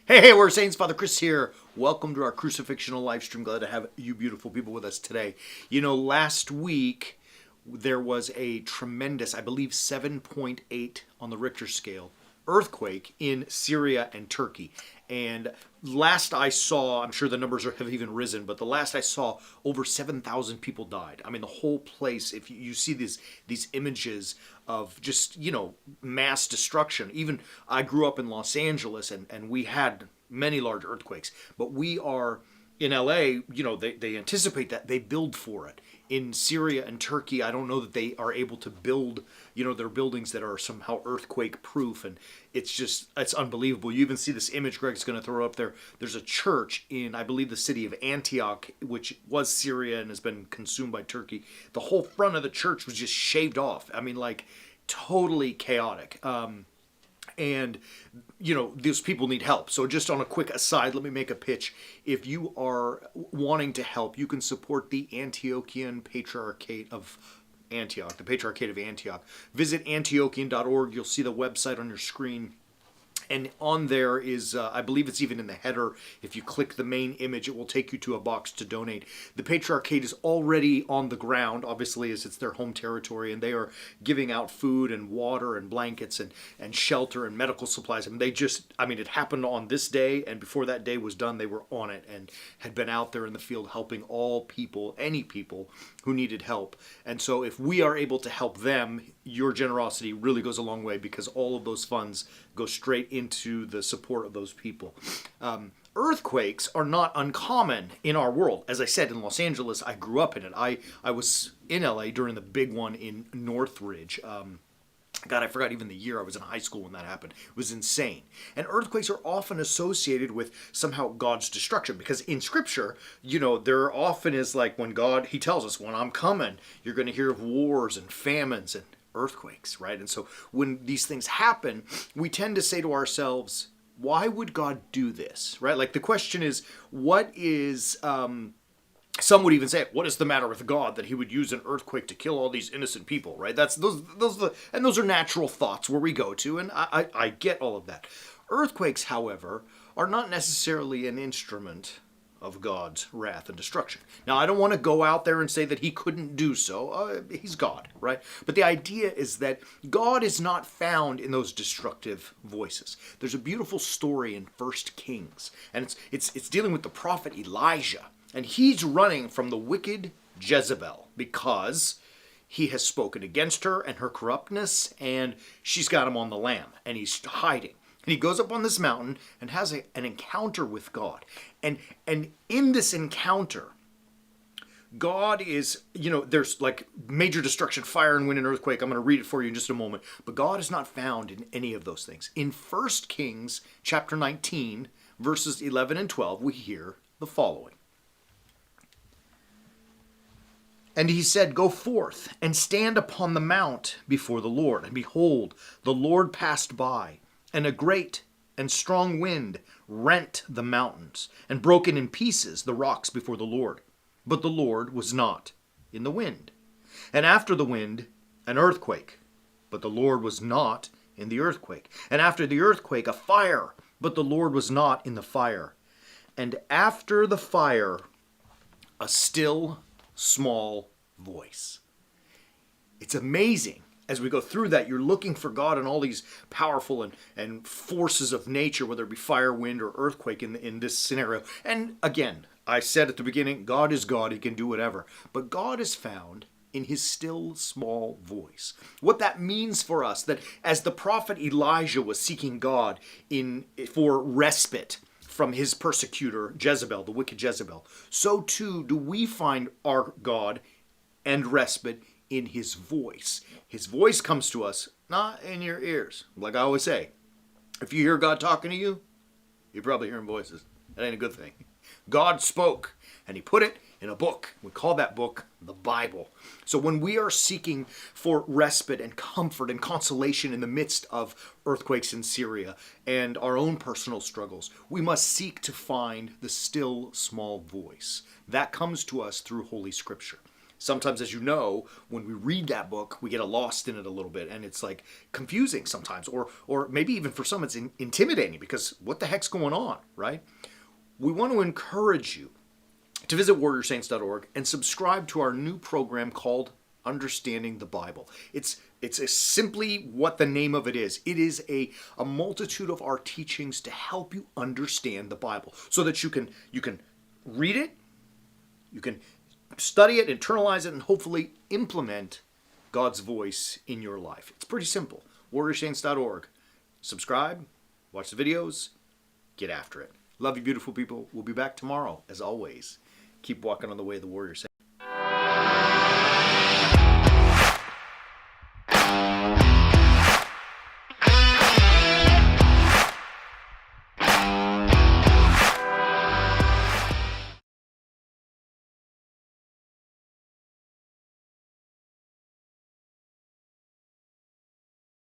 Hey, we're Saints. Father Chris here. Welcome to our Crucifixional live stream. Glad to have you beautiful people with us today. You know, last week there was a tremendous, I believe 7.8 on the Richter scale, earthquake in Syria and Turkey. And last I saw, I'm sure the numbers have even risen, but the last I saw, over 7,000 people died. I mean, the whole place, if you see these images of just, mass destruction. Even I grew up in Los Angeles and we had many large earthquakes, but we are in LA, they anticipate that, they build for it. In Syria and Turkey, I don't know that they are able to build, their buildings that are somehow earthquake proof, and it's unbelievable. You even see this image Greg's going to throw up there. There's a church in, I believe, the city of Antioch, which was Syria and has been consumed by Turkey. The whole front of the church was just shaved off. I mean, like, totally chaotic. And, these people need help. So just on a quick aside, let me make a pitch. If you are wanting to help, you can support the Antiochian Patriarchate of Antioch, the Patriarchate of Antioch. Visit antiochian.org. You'll see the website on your screen. And on there is, I believe it's even in the header, if you click the main image, it will take you to a box to donate. The Patriarchate is already on the ground, obviously, as it's their home territory, and they are giving out food and water and blankets and shelter and medical supplies. I mean, it happened on this day, and before that day was done, they were on it and had been out there in the field helping all people, any people who needed help. And so if we are able to help them, your generosity really goes a long way, because all of those funds go straight into the support of those people. Earthquakes are not uncommon in our world. As I said, in Los Angeles, I grew up in it. I was in LA during the big one in Northridge. God, I forgot even the year. I was in high school when that happened. It was insane. And earthquakes are often associated with somehow God's destruction, because in Scripture, there often is like when God, He tells us, when I'm coming, you're going to hear of wars and famines and earthquakes, right? And so when these things happen, we tend to say to ourselves, why would God do this, right? Like the question is, what is... some would even say, what is the matter with God that He would use an earthquake to kill all these innocent people, right? Those are natural thoughts where we go to, and I get all of that. Earthquakes, however, are not necessarily an instrument of God's wrath and destruction. Now, I don't want to go out there and say that He couldn't do so. He's God, right? But the idea is that God is not found in those destructive voices. There's a beautiful story in 1 Kings, and it's dealing with the prophet Elijah. And he's running from the wicked Jezebel because he has spoken against her and her corruptness, and she's got him on the lam, and he's hiding. And he goes up on this mountain and has an encounter with God. And in this encounter, God is, there's like major destruction, fire and wind and earthquake. I'm going to read it for you in just a moment. But God is not found in any of those things. In 1 Kings chapter 19, verses 11 and 12, we hear the following. And he said, go forth and stand upon the mount before the Lord. And behold, the Lord passed by, and a great and strong wind rent the mountains, and broken in pieces the rocks before the Lord. But the Lord was not in the wind. And after the wind, an earthquake. But the Lord was not in the earthquake. And after the earthquake, a fire. But the Lord was not in the fire. And after the fire, a still small voice. It's amazing. As we go through that, you're looking for God in all these powerful and forces of nature, whether it be fire, wind, or earthquake in this scenario. And again, I said at the beginning, God is God. He can do whatever. But God is found in His still small voice. What that means for us, that as the prophet Elijah was seeking God for respite from his persecutor, Jezebel, the wicked Jezebel, so too do we find our God and respite in His voice. His voice comes to us, not in your ears. Like I always say, if you hear God talking to you, you're probably hearing voices. That ain't a good thing. God spoke, and He put it in a book. We call that book the Bible. So when we are seeking for respite and comfort and consolation in the midst of earthquakes in Syria and our own personal struggles, we must seek to find the still small voice. That comes to us through Holy Scripture. sometimes, as you know, when we read that book, we get lost in it a little bit, and it's like confusing sometimes, or maybe even for some it's intimidating because what the heck's going on, right? We want to encourage you to visit warriorsaints.org and subscribe to our new program called Understanding the Bible. It's simply what the name of it is. It is a multitude of our teachings to help you understand the Bible so that you can read it, you can study it, internalize it, and hopefully implement God's voice in your life. It's pretty simple. warriorsaints.org. Subscribe, watch the videos, get after it. Love you, beautiful people. We'll be back tomorrow, as always. Keep walking on the way of the warrior saint.